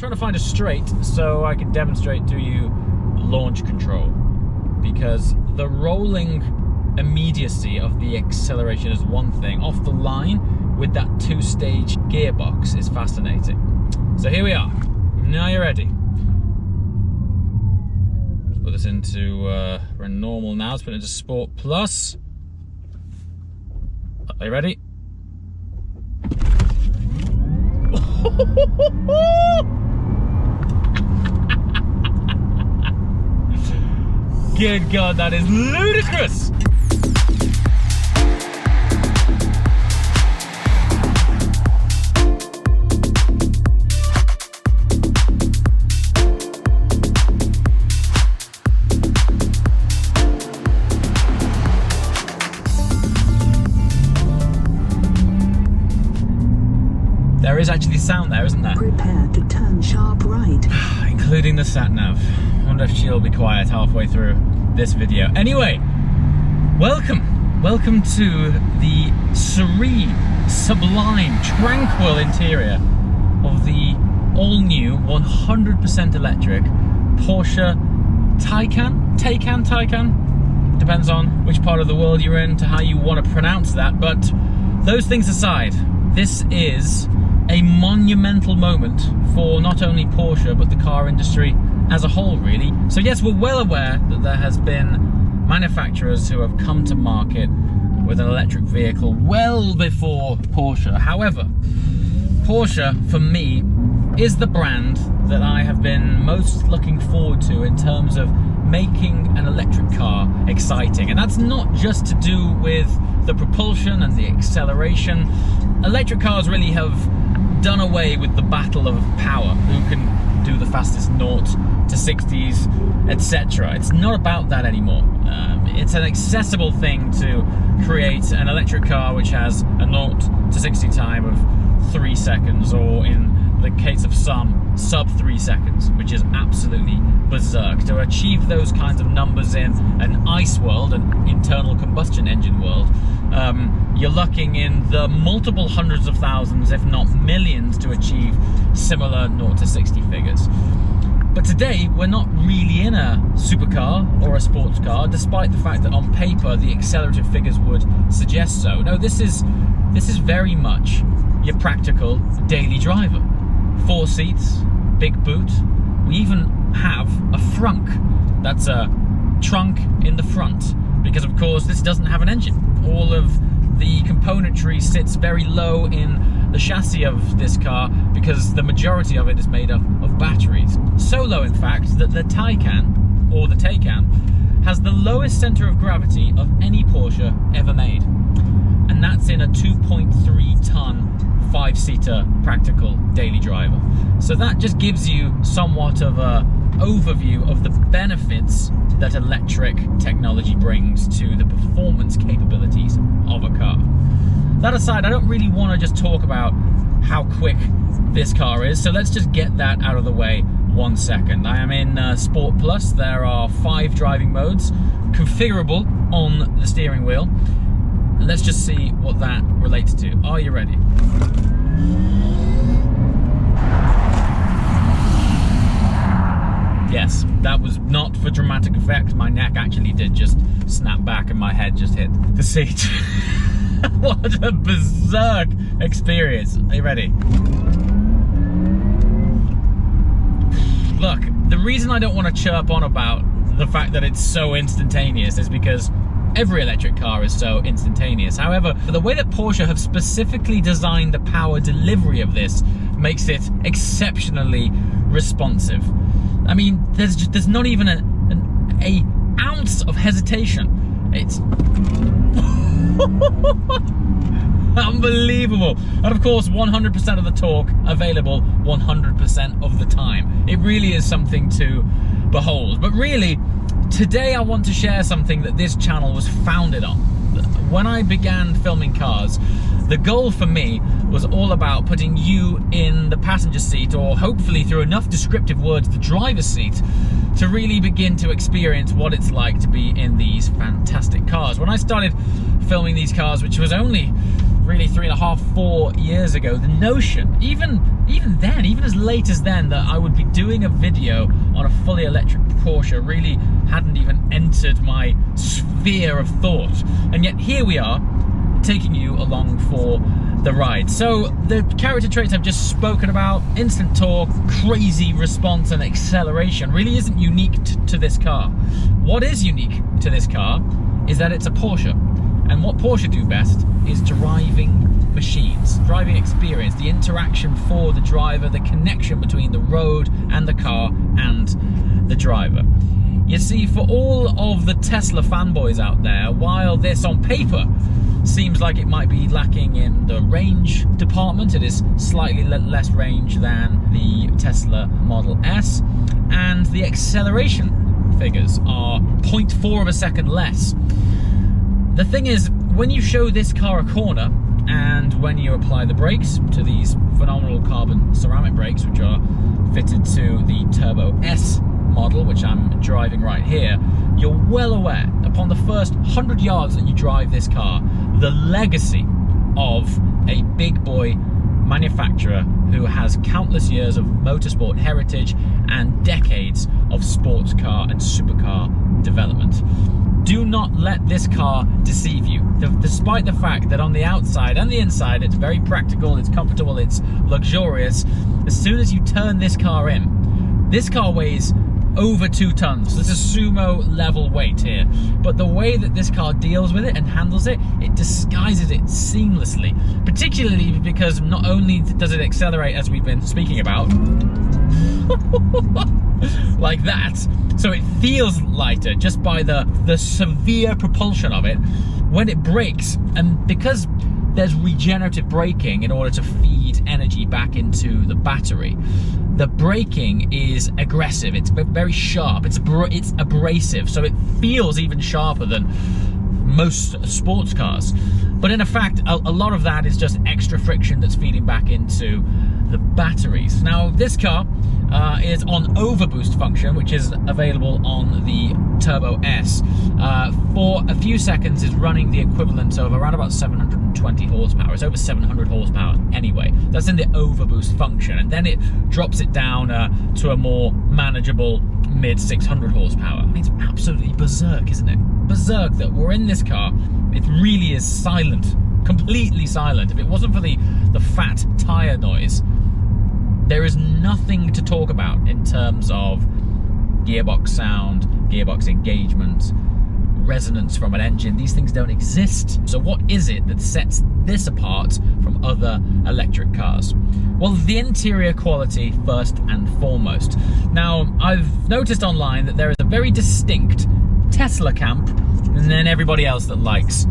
trying to find a straight so I can demonstrate to you launch control, because the rolling immediacy of the acceleration is one thing. Off the line with that two-stage gearbox is fascinating. So here we are. Now you're ready. Let's put this into we're in normal now. Let's put it into Sport Plus. Are you ready? Good God, that is ludicrous! There is actually sound there, isn't there? Prepare to turn sharp right. Including the sat-nav. I wonder if she'll be quiet halfway through this video. Anyway, welcome to the serene, sublime, tranquil interior of the all-new 100% electric Porsche Taycan? Depends on which part of the world you're in to how you want to pronounce that, but those things aside, this is a monumental moment for not only Porsche but the car industry as a whole, really. So yes, we're well aware that there has been manufacturers who have come to market with an electric vehicle well before Porsche. However, Porsche, for me, is the brand that I have been most looking forward to in terms of making an electric car exciting. And that's not just to do with the propulsion and the acceleration. Electric cars really have done away with the battle of power, who can do the fastest 0 to 60s, etc. It's not about that anymore. It's an accessible thing to create an electric car which has a 0 to 60 time of 3 seconds, or in the case of some, sub 3 seconds, which is absolutely berserk. To achieve those kinds of numbers in an ICE world, an internal combustion engine world, you're looking in the multiple hundreds of thousands, if not millions, to achieve similar 0 to 60 figures. But today, we're not really in a supercar or a sports car, despite the fact that on paper the accelerative figures would suggest so. No, this is very much your practical daily driver. 4 seats, big boot. We even have a frunk. That's a trunk in the front, because of course this doesn't have an engine. All of the componentry sits very low in the chassis of this car because the majority of it is made up of batteries. So low, in fact, that the Taycan, or the Taycan, has the lowest center of gravity of any Porsche ever made. And that's in a 2.3 ton 5-seater practical daily driver. So that just gives you somewhat of a overview of the benefits that electric technology brings to the performance capabilities of a car. That aside, I don't really want to just talk about how quick this car is, so let's just get that out of the way 1 second. I am in Sport Plus. There are 5 driving modes configurable on the steering wheel. Let's just see what that relates to. Are you ready? Yes, that was not for dramatic effect. My neck actually did just snap back and my head just hit the seat. What a berserk experience. Are you ready? Look, the reason I don't want to chirp on about the fact that it's so instantaneous is because every electric car is so instantaneous. However, the way that Porsche have specifically designed the power delivery of this makes it exceptionally responsive. I mean, there's not even a ounce of hesitation. It's unbelievable. And of course, 100% of the torque available 100% of the time. It really is something to behold. But really, today I want to share something that this channel was founded on. When I began filming cars, the goal for me was all about putting you in the passenger seat, or hopefully through enough descriptive words, the driver's seat, to really begin to experience what it's like to be in these fantastic cars. When I started filming these cars, which was only really 3.5, 4 years ago, the notion, even even then, even as late as then, that I would be doing a video on a fully electric Porsche really hadn't even entered my sphere of thought. And yet here we are, taking you along for the ride. So the character traits I've just spoken about, instant torque, crazy response and acceleration, really isn't unique to this car. What is unique to this car is that it's a Porsche. And what Porsche do best is driving machines, driving experience, the interaction for the driver, the connection between the road and the car and the driver. You see, for all of the Tesla fanboys out there, while this on paper seems like it might be lacking in the range department, it is slightly less range than the Tesla Model S, and the acceleration figures are 0.4 of a second less. The thing is, when you show this car a corner, and when you apply the brakes to these phenomenal carbon ceramic brakes, which are fitted to the Turbo S model, which I'm driving right here, you're well aware, upon the first 100 yards that you drive this car, the legacy of a big boy manufacturer who has countless years of motorsport heritage and decades of sports car and supercar development. Do not let this car deceive you. Despite the fact that on the outside and the inside it's very practical, it's comfortable, it's luxurious, as soon as you turn this car in, this car weighs over 2 tons. There's a sumo level weight here. But the way that this car deals with it and handles it, it disguises it seamlessly. Particularly because not only does it accelerate, as we've been speaking about, like that, so it feels lighter just by the severe propulsion of it when it brakes. And because there's regenerative braking in order to feed energy back into the battery, the braking is aggressive, it's very sharp, it's abrasive, so it feels even sharper than most sports cars. But in fact, a lot of that is just extra friction that's feeding back into the batteries. Now, this car is on Overboost function, which is available on the Turbo S. For a few seconds is running the equivalent of around about 720 horsepower. It's over 700 horsepower anyway. That's in the Overboost function, and then it drops it down to a more manageable mid 600 horsepower. It's absolutely berserk, isn't it? Berserk that we're in this car. It really is silent, completely silent. If it wasn't for the fat tire noise, there is nothing to talk about in terms of gearbox sound, gearbox engagement, resonance from an engine. These things don't exist. So what is it that sets this apart from other electric cars? Well, the interior quality first and foremost. Now, I've noticed online that there is a very distinct Tesla camp and then everybody else that likes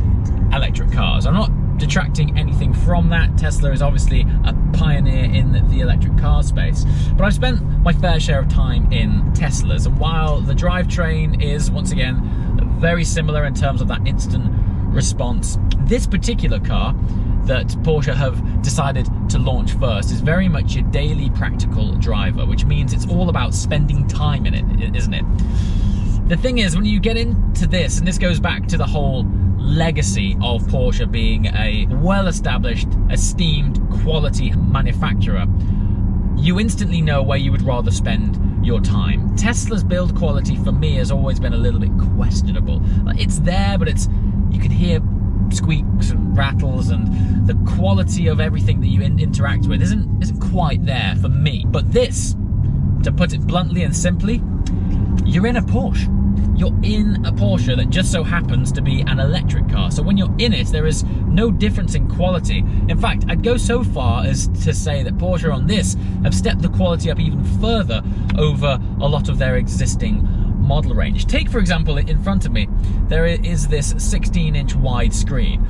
electric cars. I'm not detracting anything from that. Tesla is obviously a pioneer in the electric car space, but I've spent my fair share of time in Teslas, and while the drivetrain is once again very similar in terms of that instant response, this particular car that Porsche have decided to launch first is very much a daily practical driver, which means it's all about spending time in it, isn't it? The thing is, when you get into this, and this goes back to the whole legacy of Porsche being a well-established, esteemed, quality manufacturer, you instantly know where you would rather spend your time. Tesla's build quality for me has always been a little bit questionable. It's there, but you can hear squeaks and rattles, and the quality of everything that you interact with isn't quite there for me. But this, to put it bluntly and simply, you're in a Porsche. You're in a Porsche that just so happens to be an electric car. So when you're in it, there is no difference in quality. In fact, I'd go so far as to say that Porsche on this have stepped the quality up even further over a lot of their existing model range. Take, for example, in front of me, there is this 16-inch wide screen.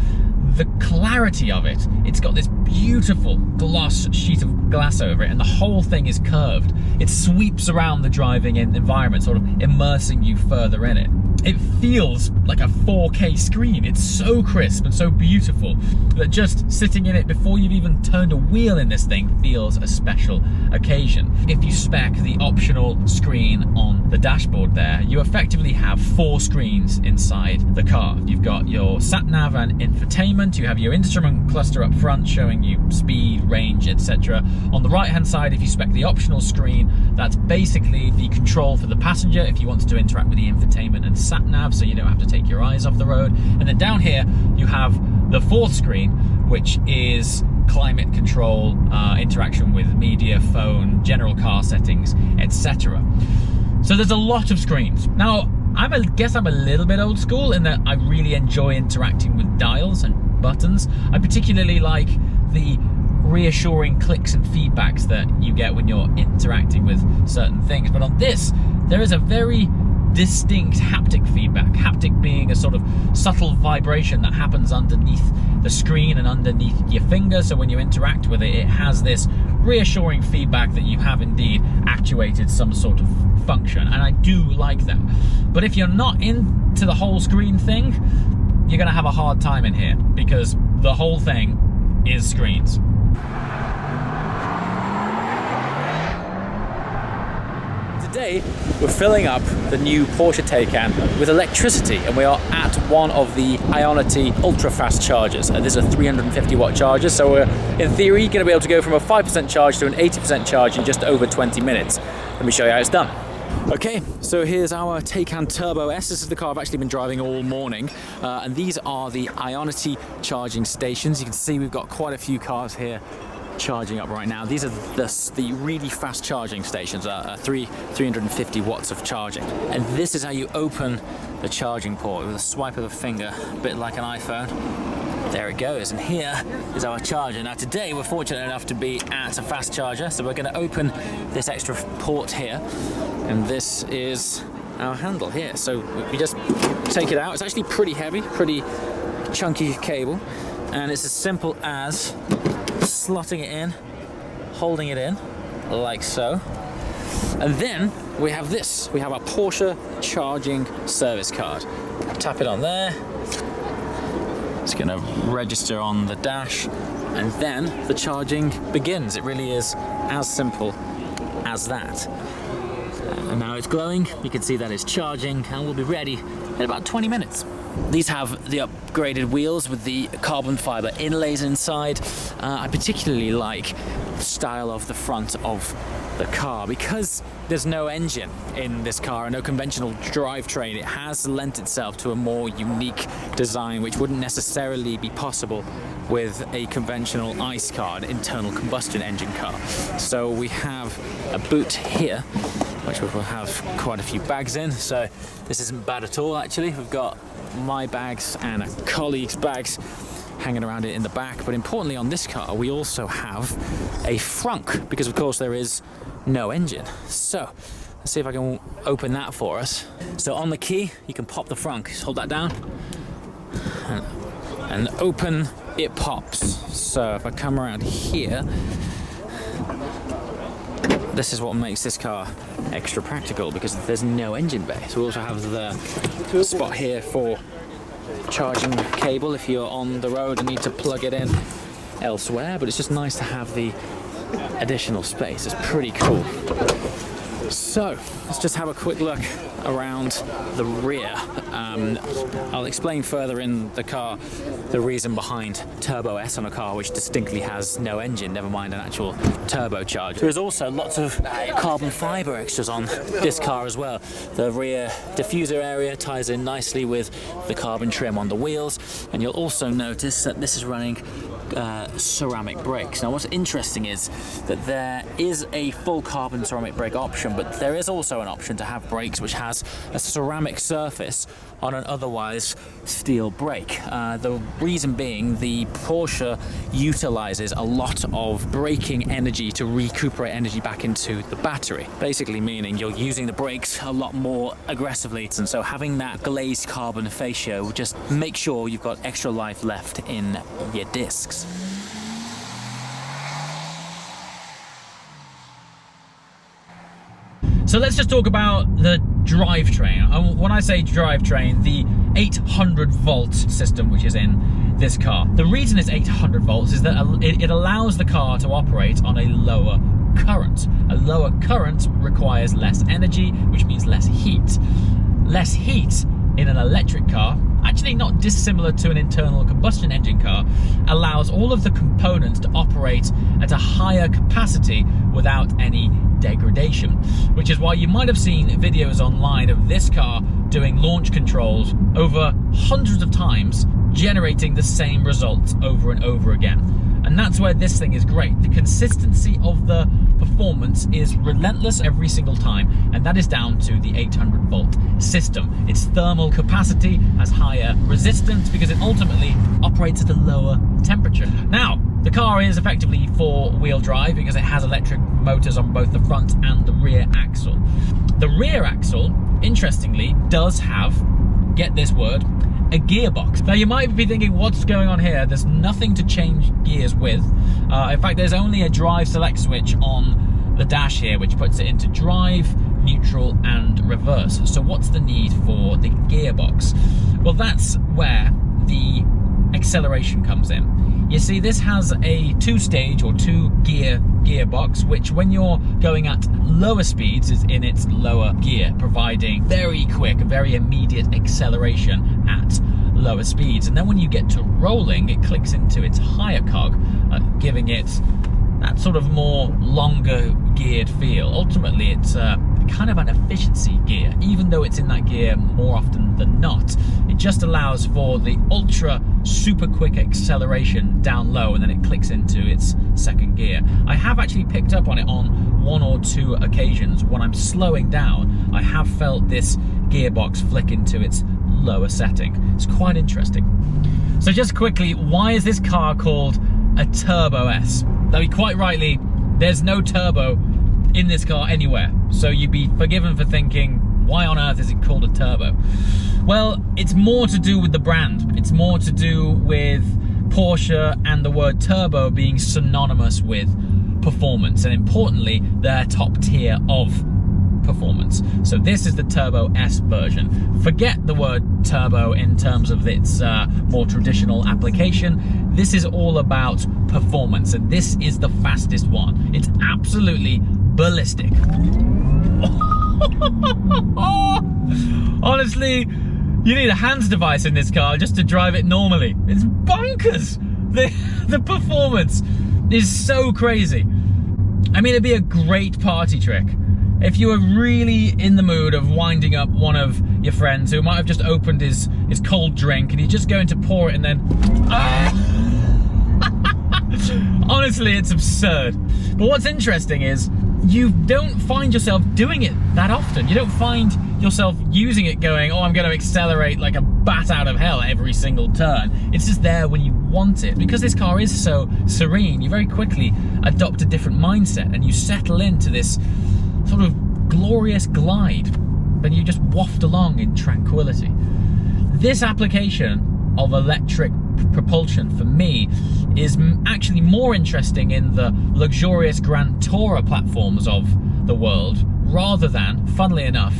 The clarity of it, it's got this beautiful gloss sheet of glass over it, and the whole thing is curved. It sweeps around the driving environment, sort of immersing you further in it. it feels like a 4K screen. It's so crisp and so beautiful that just sitting in it before you've even turned a wheel in this thing feels a special occasion. If you spec the optional screen on the dashboard there, you effectively have 4 screens inside the car. You've got your sat-nav and infotainment, you have your instrument cluster up front showing you speed, range, etc. On the right hand side, if you spec the optional screen, that's basically the control for the passenger if you wanted to interact with the infotainment and sat-nav, so you don't have to take your eyes off the road. And then down here you have the 4th screen, which is climate control, interaction with media, phone, general car settings, etc. So there's a lot of screens. Now, I guess I'm a little bit old school in that I really enjoy interacting with dials and buttons. I particularly like the reassuring clicks and feedbacks that you get when you're interacting with certain things. But on this, there is a very distinct haptic feedback. Haptic being a sort of subtle vibration that happens underneath the screen and underneath your finger. So when you interact with it, it has this reassuring feedback that you have indeed actuated some sort of function. And I do like that. But if you're not into the whole screen thing, you're going to have a hard time in here because the whole thing is screens. Today, we're filling up the new Porsche Taycan with electricity, and we are at one of the Ionity ultra-fast chargers. And this is a 350 watt charger, so we're in theory going to be able to go from a 5% charge to an 80% charge in just over 20 minutes. Let me show you how it's done. Okay, so here's our Taycan Turbo S. This is the car I've actually been driving all morning, and these are the Ionity charging stations. You can see we've got quite a few cars here charging up right now. These are the really fast charging stations, 350 watts of charging. And this is how you open the charging port with a swipe of a finger, a bit like an iPhone. There it goes, and here is our charger. Now today we're fortunate enough to be at a fast charger, so we're going to open this extra port here, and this is our handle here. So we just take it out. It's actually pretty heavy, pretty chunky cable, and it's as simple as slotting it in, holding it in, like so. And then we have this. We have a Porsche Charging service card. Tap it on there. It's going to register on the dash, and then the charging begins. It really is as simple as that. And now it's glowing. You can see that it's charging, and we'll be ready in about 20 minutes. These have the upgraded wheels with the carbon fiber inlays inside. I particularly like the style of the front of the car because there's no engine in this car and no conventional drivetrain. It has lent itself to a more unique design which wouldn't necessarily be possible with a conventional ICE car, an internal combustion engine car. So we have a boot here which will have quite a few bags in, so this isn't bad at all actually. We've got my bags and a colleague's bags hanging around it in the back, but importantly on this car we also have a frunk because of course there is no engine. So let's see if I can open that for us. So on the key you can pop the frunk, just hold that down and open, it pops. So if I come around here, this is what makes this car extra practical because there's no engine bay. So we also have the spot here for charging cable if you're on the road and need to plug it in elsewhere, but it's just nice to have the additional space. It's pretty cool. So let's just have a quick look around the rear. I'll explain further in the car the reason behind Turbo S on a car which distinctly has no engine, never mind an actual turbocharger. There's also lots of carbon fiber extras on this car as well. The rear diffuser area ties in nicely with the carbon trim on the wheels, and you'll also notice that this is running ceramic brakes. Now what's interesting is that there is a full carbon ceramic brake option, but there is also an option to have brakes which has a ceramic surface on an otherwise steel brake. The reason being the Porsche utilizes a lot of braking energy to recuperate energy back into the battery, basically meaning you're using the brakes a lot more aggressively, and so having that glazed carbon fascia will just make sure you've got extra life left in your discs. So let's just talk about the drivetrain. And when I say drivetrain, the 800 volt system which is in this car. The reason it's 800 volts is that it allows the car to operate on a lower current. A lower current requires less energy, which means less heat. Less heat in an electric car, actually not dissimilar to an internal combustion engine car, allows all of the components to operate at a higher capacity without any degradation, which is why you might have seen videos online of this car doing launch controls over hundreds of times, generating the same results over and over again. And that's where this thing is great. The consistency of the performance is relentless every single time, and that is down to the 800 volt system. Its thermal capacity has higher resistance because it ultimately operates at a lower temperature. Now, the car is effectively four-wheel drive because it has electric motors on both the front and the rear axle. The rear axle, interestingly, does have, get this word, a gearbox. Now you might be thinking, what's going on here? There's nothing to change gears with. In fact, there's only a drive select switch on the dash here, which puts it into drive, neutral, and reverse. So what's the need for the gearbox? Well, that's where the acceleration comes in. You see, this has a two-stage or two-gear gearbox, which when you're going at lower speeds is in its lower gear, providing very quick, very immediate acceleration at lower speeds. And then when you get to rolling, it clicks into its higher cog, giving it that sort of more longer geared feel. Ultimately, it's kind of an efficiency gear, even though it's in that gear more often than not. It just allows for the ultra super quick acceleration down low, and then it clicks into its second gear. I have actually picked up on it on one or two occasions. When I'm slowing down, I have felt this gearbox flick into its lower setting. It's quite interesting. So just quickly, why is this car called a Turbo S? I mean, quite rightly, there's no turbo in this car anywhere, so you'd be forgiven for thinking, why on earth is it called a turbo? Well, it's more to do with the brand. It's more to do with Porsche and the word turbo being synonymous with performance, and importantly, their top tier of performance. So this is the Turbo S version. Forget the word turbo in terms of its more traditional application. This is all about performance, and this is the fastest one. It's absolutely ballistic. Honestly, you need a hands device in this car just to drive it normally. It's bonkers. The performance is so crazy. I mean, it'd be a great party trick if you were really in the mood of winding up one of your friends who might have just opened his cold drink, and you're just going to pour it and then... Honestly, it's absurd. But what's interesting is you don't find yourself doing it that often. You don't find yourself using it going, oh, I'm going to accelerate like a bat out of hell every single turn. It's just there when you want it. Because this car is so serene, you very quickly adopt a different mindset and you settle into this sort of glorious glide. Then you just waft along in tranquility. This application of electric propulsion for me is actually more interesting in the luxurious Grand Tourer platforms of the world rather than, funnily enough,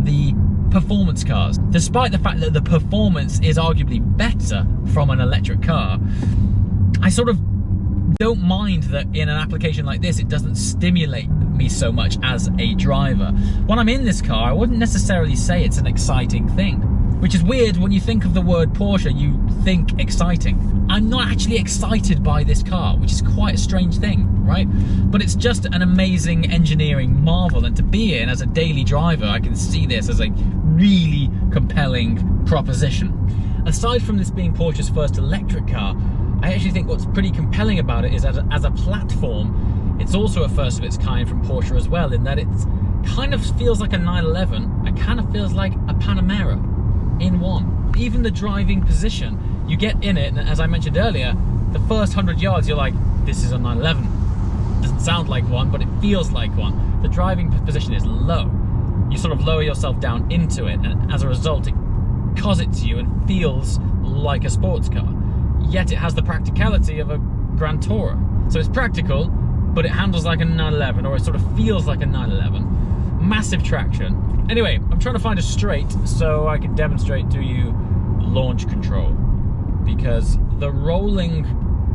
the performance cars. Despite the fact that the performance is arguably better from an electric car, I sort of don't mind that in an application like this it doesn't stimulate me so much as a driver. When I'm in this car, I wouldn't necessarily say it's an exciting thing. Which is weird. When you think of the word Porsche, you think exciting. I'm not actually excited by this car, which is quite a strange thing, right? But it's just an amazing engineering marvel, and to be in as a daily driver, I can see this as a really compelling proposition. Aside from this being Porsche's first electric car, I actually think what's pretty compelling about it is as a platform, it's also a first of its kind from Porsche as well, in that it kind of feels like a 911, it kind of feels like a Panamera in one. Even the driving position, you get in it, and as I mentioned earlier, the first 100 yards you're like, this is a 911. Doesn't sound like one, but it feels like one. The driving position is low. You sort of lower yourself down into it, and as a result it cosets you and feels like a sports car. Yet it has the practicality of a Grand Tourer. So it's practical, but it handles like a 911, or it sort of feels like a 911. Massive traction, Anyway, I'm trying to find a straight so I can demonstrate to you launch control, because the rolling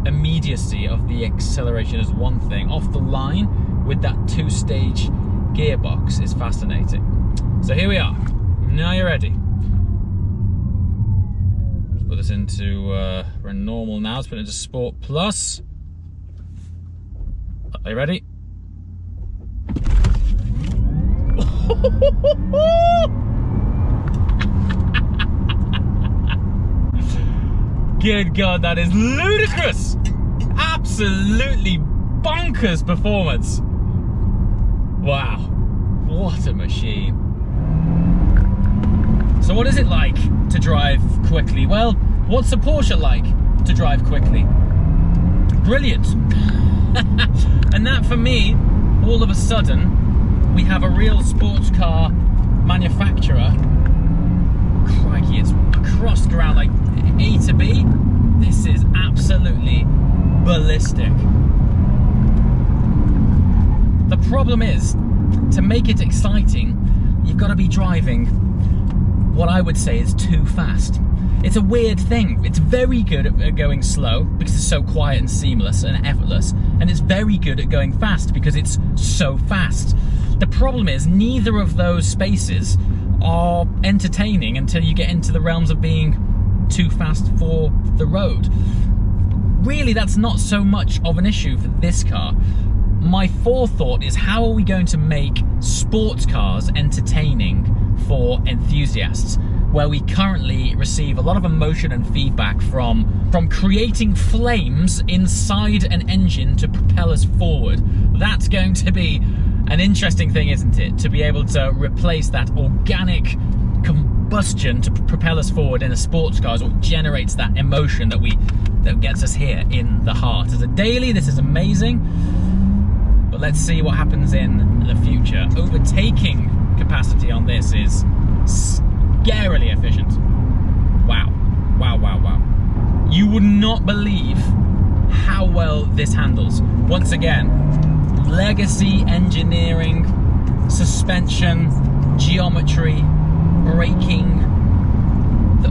immediacy of the acceleration is one thing. Off the line with that two-stage gearbox is fascinating. So here we are. Now you're ready. Let's put this into we're in normal now. Let's put it into Sport Plus. Are you ready? Good God, that is ludicrous! Absolutely bonkers performance. Wow, what a machine. So what is it like to drive quickly? Well, what's a Porsche like to drive quickly? Brilliant. And that, for me, all of a sudden, we have a real sports car manufacturer. Crikey, it's across ground like A to B. This is absolutely ballistic. The problem is, to make it exciting, you've got to be driving what I would say is too fast. It's a weird thing. It's very good at going slow because it's so quiet and seamless and effortless, and it's very good at going fast because it's so fast. The problem is neither of those spaces are entertaining until you get into the realms of being too fast for the road. Really, that's not so much of an issue for this car. My forethought is, how are we going to make sports cars entertaining for enthusiasts, where we currently receive a lot of emotion and feedback from creating flames inside an engine to propel us forward. That's going to be an interesting thing, isn't it? To be able to replace that organic combustion to propel us forward in a sports car is what generates that emotion that gets us here in the heart. As a daily, this is amazing, but let's see what happens in the future. Overtaking capacity on this is scarily efficient. Wow, wow, wow, wow. You would not believe how well this handles. Once again, legacy engineering, suspension, geometry, braking,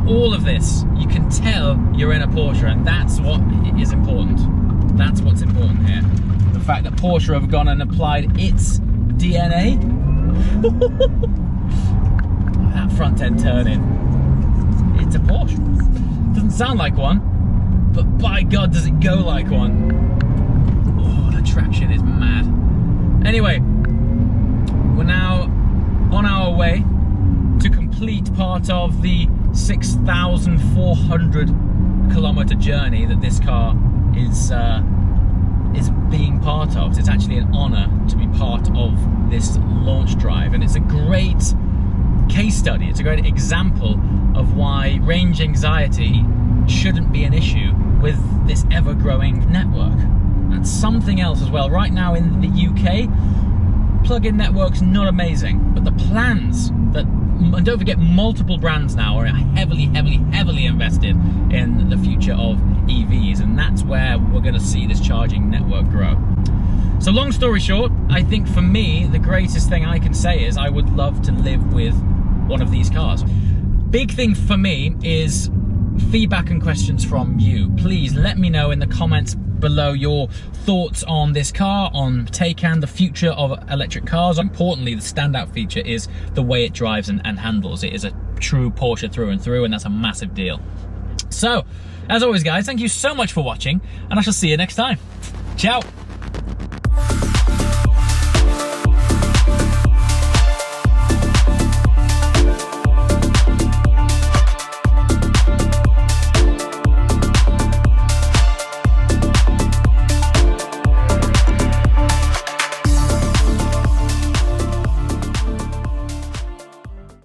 all of this, you can tell you're in a Porsche, and that's what is important. That's what's important here. The fact that Porsche have gone and applied its DNA. That front end turning. It's a Porsche. Doesn't sound like one, but by God, does it go like one. Oh, the traction is mad. Anyway, we're now on our way to complete part of the 6,400 kilometer journey that this car is being part of. It's actually an honor to be part of this launch drive, and it's a great case study. It's a great example of why range anxiety shouldn't be an issue with this ever-growing network. That's something else as well. Right now in the UK, plug-in network's not amazing, but the plans that, and don't forget, multiple brands now are heavily invested in the future of EVs, and that's where we're going to see this charging network grow. So long story short, I think for me, the greatest thing I can say is I would love to live with one of these cars. Big thing for me is feedback and questions from you. Please let me know in the comments below your thoughts on this car, on Taycan, the future of electric cars. Importantly, the standout feature is the way it drives and handles. It is a true Porsche through and through, and that's a massive deal. So, as always guys, thank you so much for watching, and I shall see you next time. Ciao!